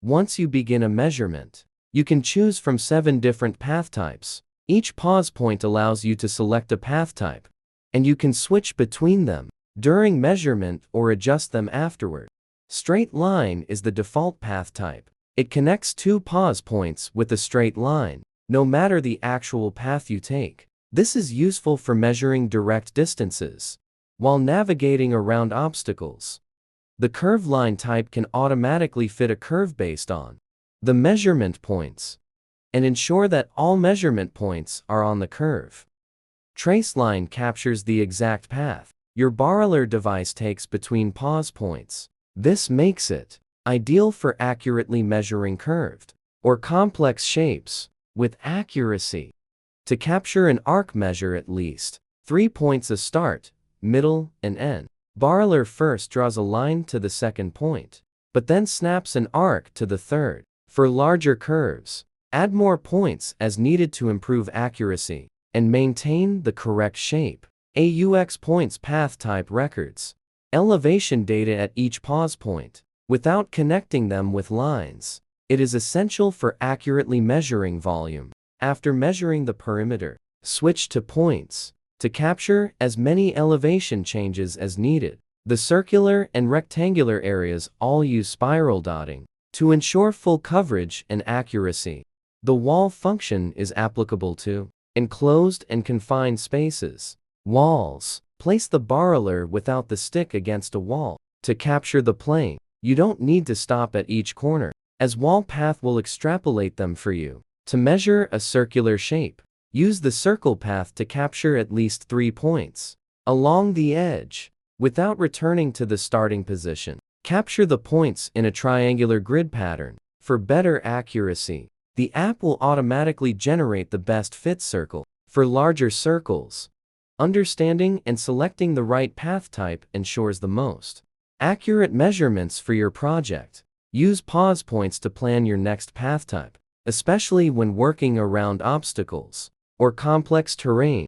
Once you begin a measurement, you can choose from 7 different path types. Each pause point allows you to select a path type, and you can switch between them during measurement or adjust them afterward. Straight line is the default path type. It connects 2 pause points with a straight line, no matter the actual path you take. This is useful for measuring direct distances while navigating around obstacles. The curve line type can automatically fit a curve based on the measurement points and ensure that all measurement points are on the curve. Trace line captures the exact path your BaoRuler device takes between pause points. This makes it ideal for accurately measuring curved or complex shapes with accuracy. To capture an arc, measure at least 3 points: a start, middle, and end. BaoRuler first draws a line to the second point, but then snaps an arc to the third. For larger curves, add more points as needed to improve accuracy and maintain the correct shape. AUX points path type records elevation data at each pause point without connecting them with lines. It is essential for accurately measuring volume. After measuring the perimeter, switch to points to capture as many elevation changes as needed. The circular and rectangular areas all use spiral dotting to ensure full coverage and accuracy. The wall function is applicable to enclosed and confined spaces. Walls. Place the BaoRuler without the stick against a wall. To capture the plane, you don't need to stop at each corner, as wall path will extrapolate them for you. To measure a circular shape, use the circle path to capture at least 3 points along the edge without returning to the starting position. Capture the points in a triangular grid pattern. For better accuracy, the app will automatically generate the best fit circle. For larger circles, understanding and selecting the right path type ensures the most accurate measurements for your project. Use pause points to plan your next path type, especially when working around obstacles or complex terrain.